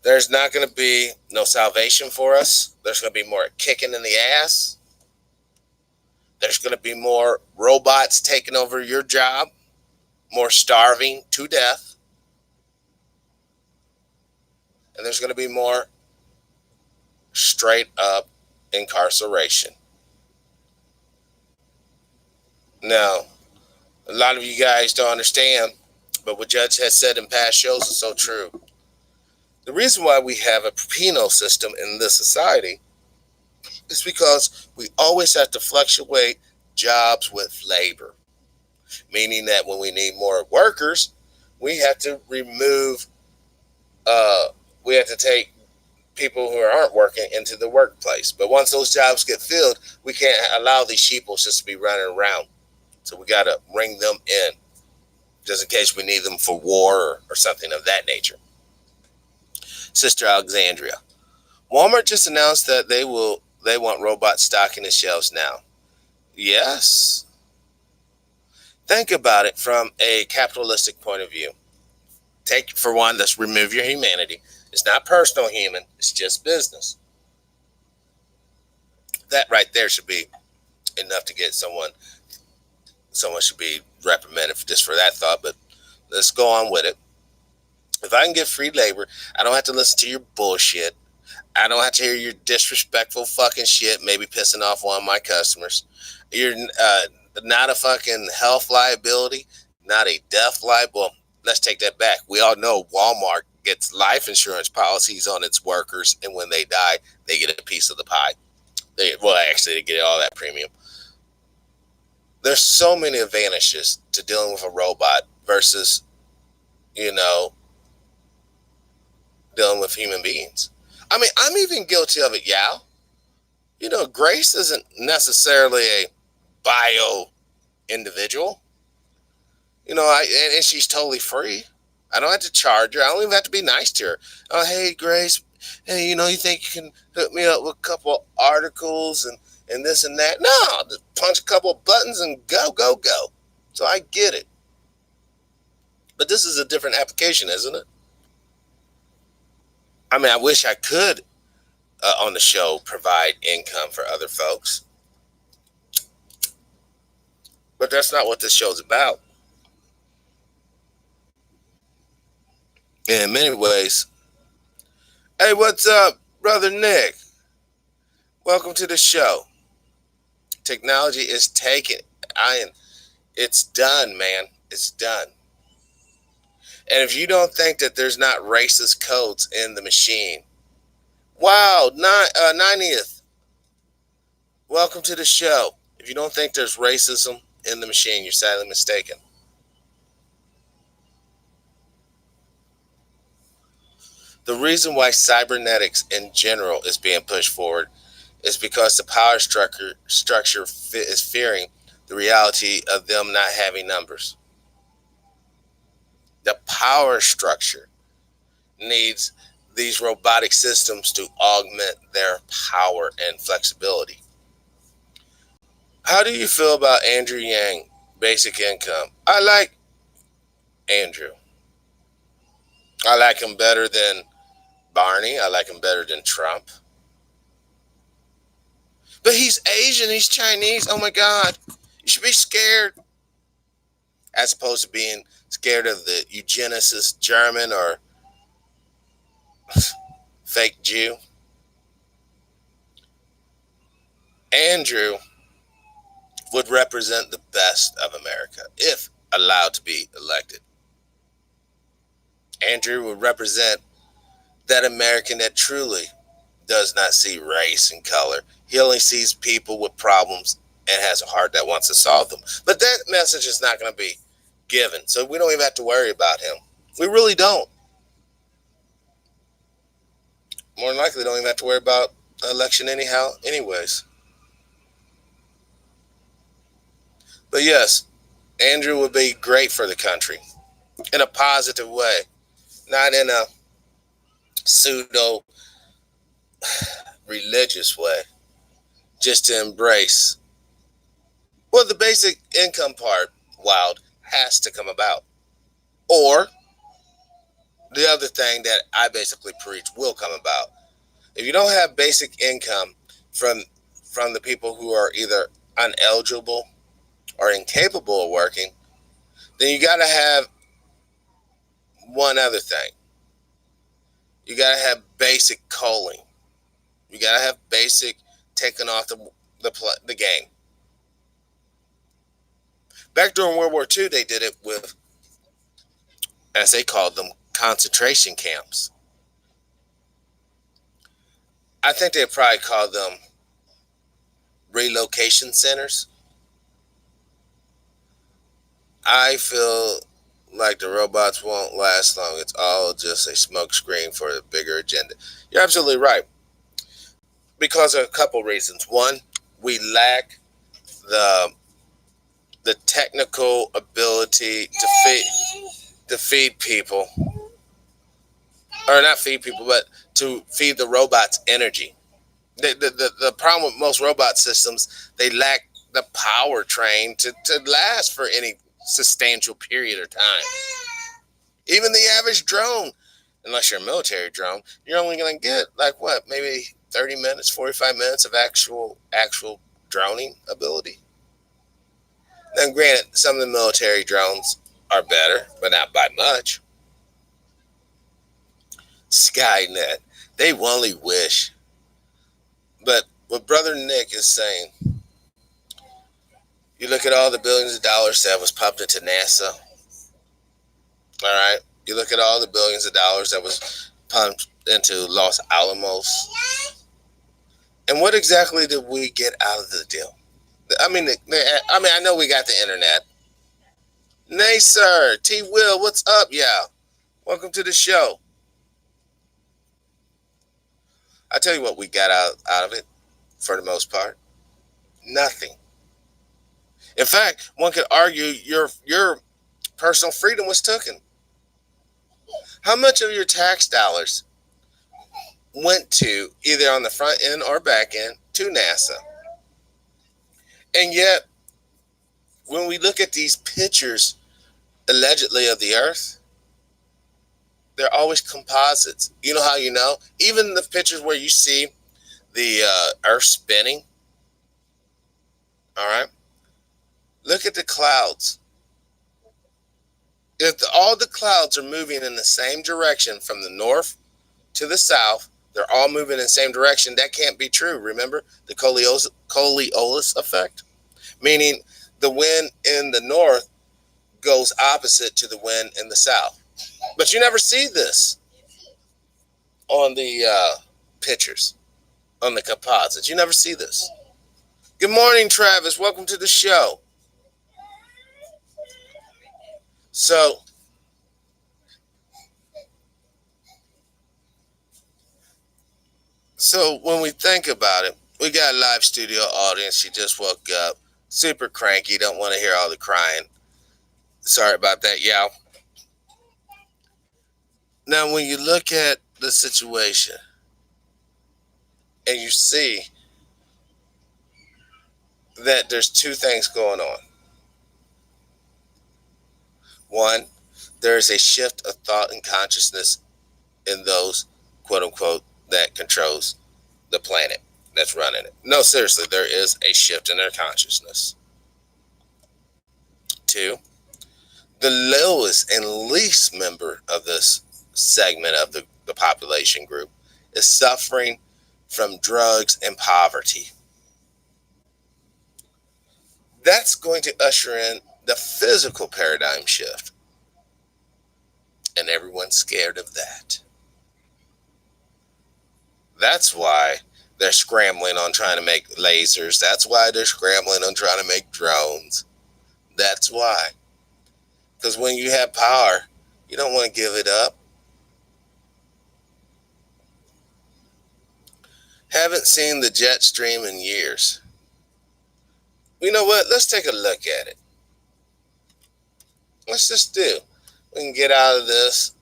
there's not going to be no salvation for us. There's going to be more kicking in the ass. There's going to be more robots taking over your job, more starving to death, and there's going to be more straight up incarceration. Now, a lot of you guys don't understand, but what Judge has said in past shows is so true. The reason why we have a penal system in this society is because we always have to fluctuate jobs with labor, meaning that when we need more workers, we have to remove, we have to take people who aren't working into the workplace. But once those jobs get filled, we can't allow these sheeple just to be running around. So we got to bring them in, just in case we need them for war or something of that nature. Sister Alexandria, Walmart just announced that they want robots stocking the shelves now. Yes. Think about it from a capitalistic point of view. Take, for one, let's remove your humanity. It's not personal human, it's just business. That right there should be enough to get someone should be reprimanded just for that thought, but let's go on with it. If I can get free labor, I don't have to listen to your bullshit. I don't have to hear your disrespectful fucking shit, maybe pissing off one of my customers. You're not a fucking health liability, not a death liability. Well, let's take that back. We all know Walmart gets life insurance policies on its workers, and when they die, they get a piece of the pie. They get all that premium. There's so many advantages to dealing with a robot versus, dealing with human beings. I mean, I'm even guilty of it, Yao. Grace isn't necessarily a bio individual. And she's totally free. I don't have to charge her. I don't even have to be nice to her. Oh, hey, Grace. Hey, you think you can hook me up with a couple articles and this and that? No, just punch a couple of buttons and go. So I get it. But this is a different application, isn't it? I mean, I wish I could, on the show, provide income for other folks. But that's not what this show's about. In many ways. Hey, what's up, Brother Nick? Welcome to the show. Technology is taken. It's done, man. It's done. And if you don't think that there's not racist codes in the machine, wow, 90th. Welcome to the show. If you don't think there's racism in the machine, you're sadly mistaken. The reason why cybernetics in general is being pushed forward is because the power structure is fearing the reality of them not having numbers. The power structure needs these robotic systems to augment their power and flexibility. How do you feel about Andrew Yang, basic income? I like Andrew. I like him better than Barney. I like him better than Trump. But he's Asian, he's Chinese. Oh my God. You should be scared. As opposed to being scared of the eugenicist German or fake Jew. Andrew would represent the best of America if allowed to be elected. Andrew would represent that American that truly does not see race and color. He only sees people with problems and has a heart that wants to solve them. But that message is not going to be given. So we don't even have to worry about him. We really don't. More than likely, don't even have to worry about the election anyways. But yes, Andrew would be great for the country in a positive way, not in a pseudo religious way, just to embrace. Well, the basic income part, wild, has to come about. Or the other thing that I basically preach will come about. If you don't have basic income from the people who are either uneligible or incapable of working, then you got to have one other thing. You got to have basic culling. You got to have basic taking off the game. Back during World War II, they did it with, as they called them, concentration camps. I think they probably called them relocation centers. I feel like the robots won't last long. It's all just a smokescreen for a bigger agenda. You're absolutely right. Because of a couple reasons. One, we lack the technical ability to feed people, or not feed people, but to feed the robots energy. The problem with most robot systems, they lack the powertrain to last for any substantial period of time. Even the average drone, unless you're a military drone, you're only going to get like what, maybe 30 minutes, 45 minutes of actual droning ability. Now, granted, some of the military drones are better, but not by much. Skynet, they only wish. But what Brother Nick is saying, you look at all the billions of dollars that was pumped into NASA. All right. You look at all the billions of dollars that was pumped into Los Alamos. And what exactly did we get out of the deal? I mean, I know we got the internet. Nay, sir. T. Will, what's up, y'all? Welcome to the show. I tell you what we got out of it, for the most part. Nothing. In fact, one could argue your personal freedom was taken. How much of your tax dollars went to, either on the front end or back end, to NASA? And yet, when we look at these pictures, allegedly, of the Earth, they're always composites. You know how you know? Even the pictures where you see the Earth spinning. All right? Look at the clouds. If all the clouds are moving in the same direction from the north to the south, they're all moving in the same direction. That can't be true. Remember the Coriolis effect? Meaning the wind in the north goes opposite to the wind in the south. But you never see this on the pictures, on the composites. You never see this. Good morning, Travis. Welcome to the show. So when we think about it, we got a live studio audience. She just woke up, super cranky, don't want to hear all the crying. Sorry about that, y'all. Now, when you look at the situation and you see that there's two things going on. One, there is a shift of thought and consciousness in those, quote unquote, that controls the planet that's running it. No, seriously, there is a shift in their consciousness. Two, the lowest and least member of this segment of the population group is suffering from drugs and poverty. That's going to usher in the physical paradigm shift. And everyone's scared of that. That's why they're scrambling on trying to make lasers. That's why they're scrambling on trying to make drones. That's why. Because when you have power, you don't want to give it up. Haven't seen the jet stream in years. You know what? Let's take a look at it. Let's just do. We can get out of this.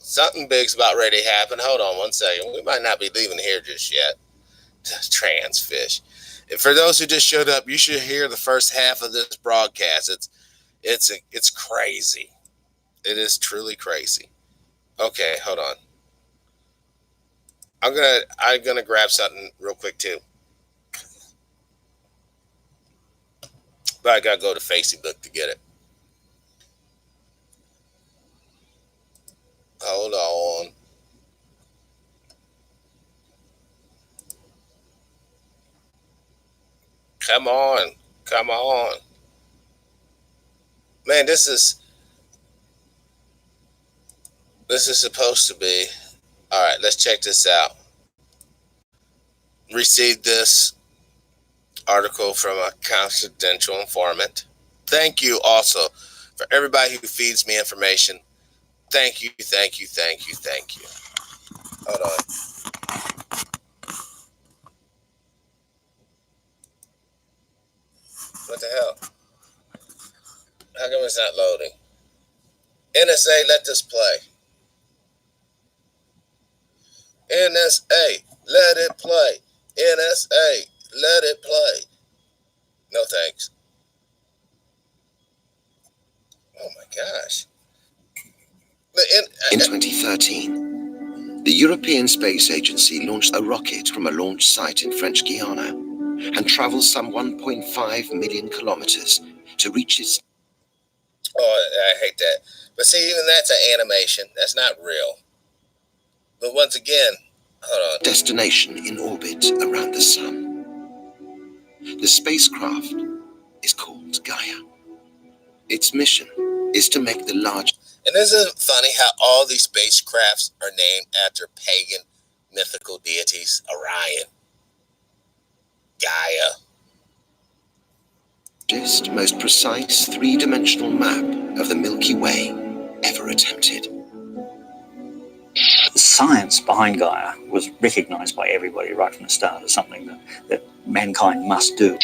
Something big's about ready to happen. Hold on one second. We might not be leaving here just yet. Trans fish. For those who just showed up, you should hear the first half of this broadcast. It's crazy. It is truly crazy. Okay, hold on. I'm gonna grab something real quick too. But I gotta go to Facebook to get it. Come on. Come on. Man, this is supposed to be. All right, let's check this out. Received this article from a confidential informant. Thank you also for everybody who feeds me information. Thank you, thank you, thank you, thank you. Hold on. What the hell? How come it's not loading? NSA, let this play. NSA, let it play. NSA, let it play. No thanks. Oh my gosh. In 2013, the European Space Agency launched a rocket from a launch site in French Guiana and traveled some 1.5 million kilometers to reach its... Oh, I hate that. But see, even that's an animation. That's not real. But once again, hold on. Destination in orbit around the sun. The spacecraft is called Gaia. Its mission is to make the large... And isn't it funny how all these spacecrafts are named after pagan mythical deities? Orion, Gaia. Most precise three-dimensional map of the Milky Way ever attempted. The science behind Gaia was recognized by everybody right from the start as something that mankind must do.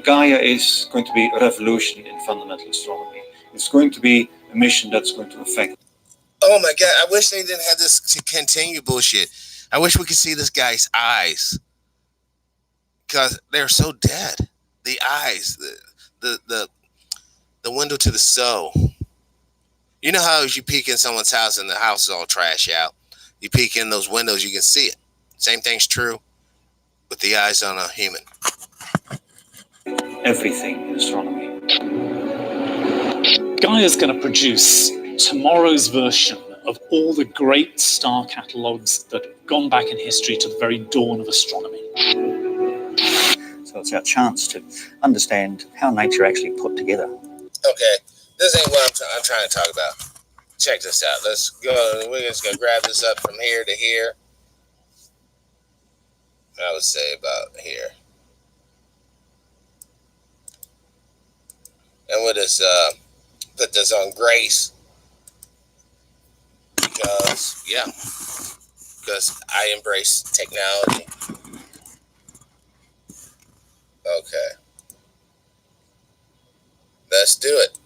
Gaia is going to be a revolution in fundamental astronomy. It's going to be a mission that's going to affect... Oh my God, I wish they didn't have this to continue bullshit. I wish we could see this guy's eyes. Because they're so dead. The eyes, the window to the soul. You know how as you peek in someone's house and the house is all trash out, you peek in those windows, you can see it. Same thing's true with the eyes on a human. Everything in astronomy. Gaia's going to produce tomorrow's version of all the great star catalogues that have gone back in history to the very dawn of astronomy. So it's our chance to understand how nature actually put together. Okay, this ain't what I'm trying to talk about. Check this out. Let's go. We're just going to grab this up from here to here. I would say about here. And we'll just put this on Grace. Because, yeah. Because I embrace technology. Okay. Let's do it.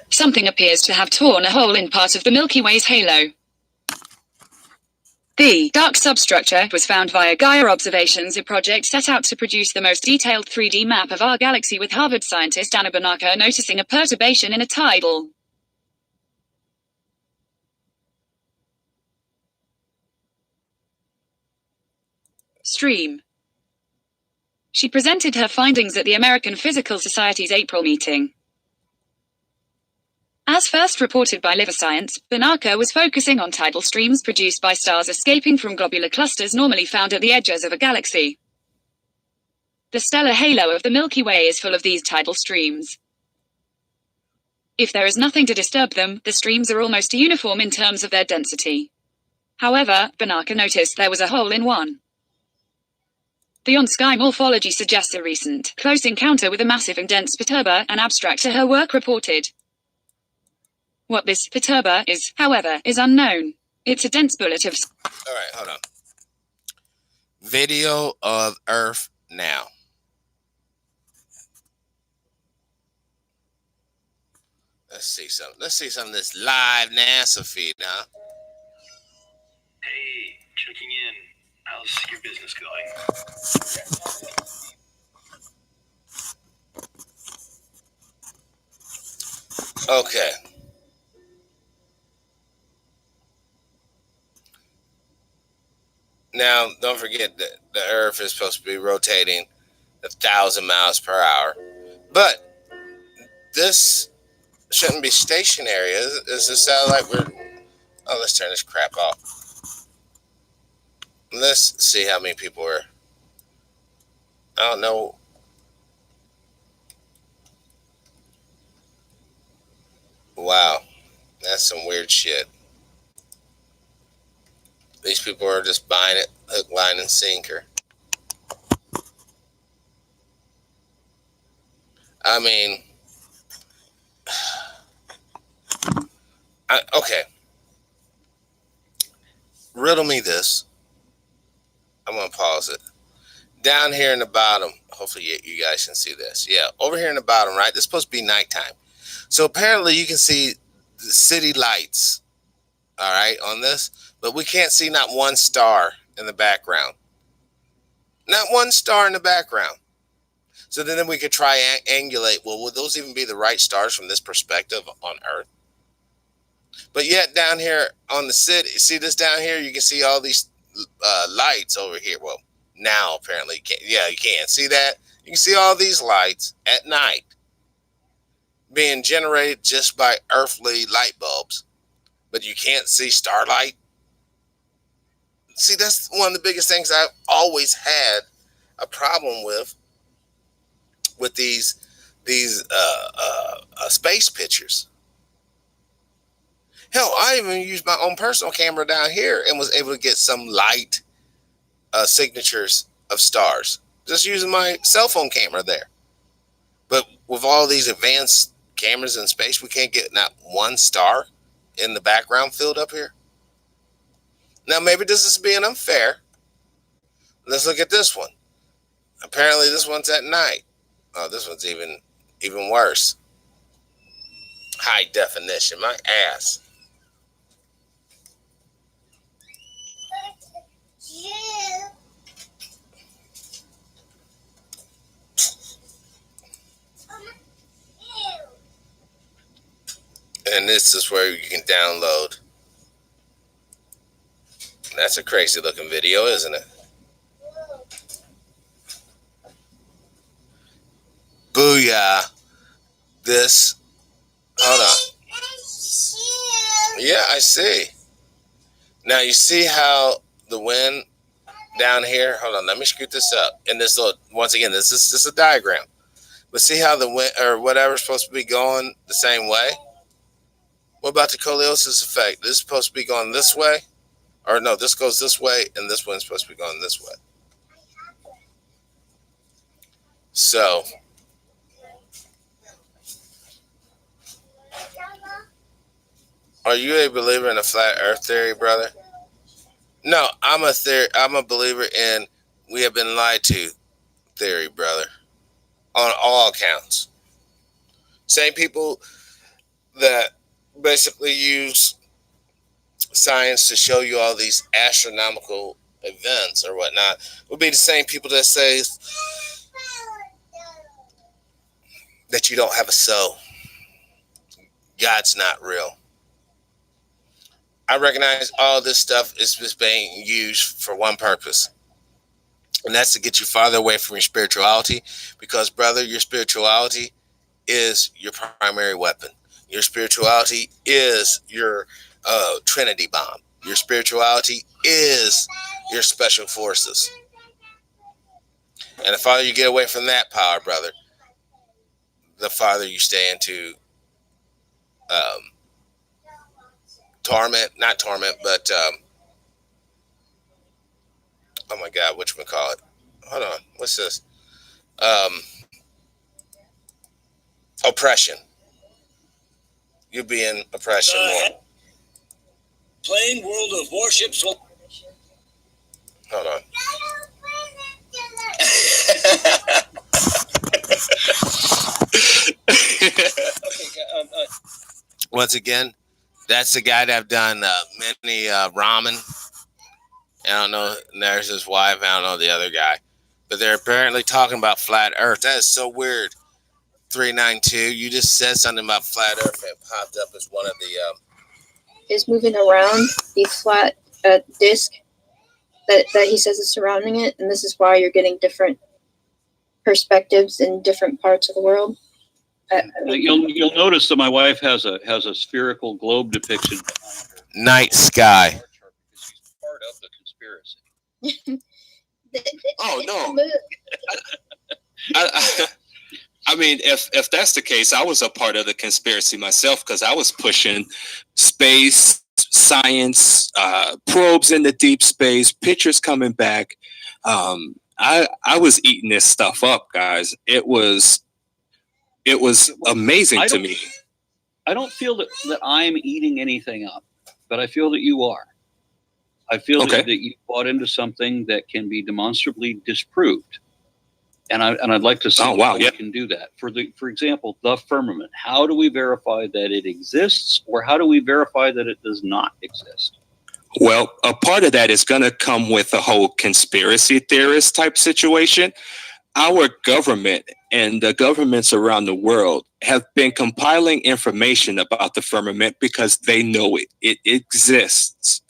Something appears to have torn a hole in part of the Milky Way's halo. The dark substructure was found via Gaia observations, a project set out to produce the most detailed 3D map of our galaxy, with Harvard scientist Anna Banaka noticing a perturbation in a tidal stream. She presented her findings at the American Physical Society's April meeting. As first reported by Liver Science, Banaka was focusing on tidal streams produced by stars escaping from globular clusters normally found at the edges of a galaxy. The stellar halo of the Milky Way is full of these tidal streams. If there is nothing to disturb them, the streams are almost uniform in terms of their density. However, Banaka noticed there was a hole in one. The on-sky morphology suggests a recent, close encounter with a massive and dense perturber, an abstract to her work reported. What this perturber is, however, is unknown. It's a dense bullet of... All right, hold on. Video of Earth now. Let's see something. Let's see some of this live NASA feed now. Hey, checking in. How's your business going? Okay. Now, don't forget that the Earth is supposed to be rotating 1,000 miles per hour. But this shouldn't be stationary. Is the satellite... Oh, let's turn this crap off. Let's see how many people are. I don't know. Wow, that's some weird shit. These people are just buying it hook, line, and sinker. I mean, okay. Riddle me this. I'm going to pause it. Down here in the bottom, hopefully you guys can see this. Yeah, over here in the bottom, right? This is supposed to be nighttime. So apparently you can see the city lights, all right, on this. But we can't see not one star in the background. Not one star in the background. So then we could triangulate, well, would those even be the right stars from this perspective on Earth? But yet down here on the city, see this down here? You can see all these lights over here. Well, now apparently you can't. Yeah, you can. See that? You can see all these lights at night being generated just by earthly light bulbs. But you can't see starlight. See, that's one of the biggest things I've always had a problem with these space pictures. Hell, I even used my own personal camera down here and was able to get some light signatures of stars just using my cell phone camera there. But with all these advanced cameras in space, we can't get not one star in the background filled up here. Now, maybe this is being unfair. Let's look at this one. Apparently, this one's at night. Oh, this one's even worse. High definition, my ass. And this is where you can download. That's a crazy looking video, isn't it? Booyah. This. Hold on. Yeah, I see. Now you see how the wind down here. Hold on, let me scoot this up. And this little, once again, this is just a diagram. But see how the wind or whatever's supposed to be going the same way? What about the Coliosis effect? This is supposed to be going this way? Or no, this goes this way, and this one's supposed to be going this way. So, are you a believer in a flat Earth theory, brother? No, I'm a believer in we have been lied to theory, brother. On all accounts. Same people that basically use science to show you all these astronomical events or whatnot would be the same people that say that you don't have a soul. God's not real. I recognize all this stuff is just being used for one purpose. And that's to get you farther away from your spirituality. Because, brother, your spirituality is your primary weapon. Your spirituality is your Trinity bomb. Your spirituality is your special forces. And the farther you get away from that power, brother, the farther you stay into torment, not torment, but oh my God, whatchamacallit? Hold on, what's this? Oppression. You'll be in oppression more. Playing World of Warships. Hold on. Once again, that's the guy that I've done many ramen. I don't know, there's his wife. I don't know the other guy. But they're apparently talking about flat Earth. That is so weird. 392, you just said something about flat Earth and it popped up as one of the... is moving around the flat disc that he says is surrounding it. And this is why you're getting different perspectives in different parts of the world. You'll notice that my wife has a spherical globe depiction. Night sky. She's part of the conspiracy. Oh, It's no. a move. I mean, if that's the case, I was a part of the conspiracy myself because I was pushing space science, probes into deep space, pictures coming back. I was eating this stuff up, guys. It was amazing to me. I don't feel that I'm eating anything up, but I feel that you are. I feel Okay. that you bought into something that can be demonstrably disproved. And I'd like to see how we can do that. For example, the firmament. How do we verify that it exists, or how do we verify that it does not exist? Well, a part of that is going to come with a whole conspiracy theorist type situation. Our government and the governments around the world have been compiling information about the firmament because they know it exists.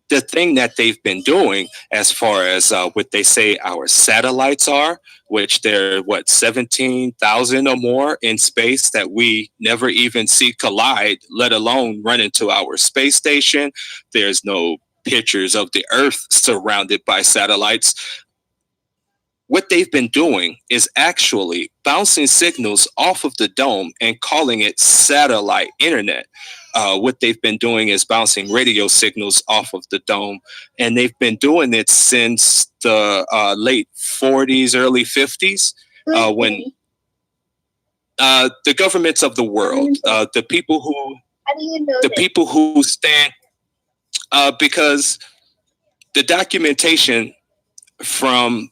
The thing that they've been doing as far as what they say our satellites are, which they're 17,000 or more in space that we never even see collide, let alone run into our space station. There's no pictures of the Earth surrounded by satellites. What they've been doing is actually bouncing signals off of the dome and calling it satellite internet. What they've been doing is bouncing radio signals off of the dome, and they've been doing it since the late 40s, early 50s, when the governments of the world, the people who, How do you know the people who stand, because the documentation from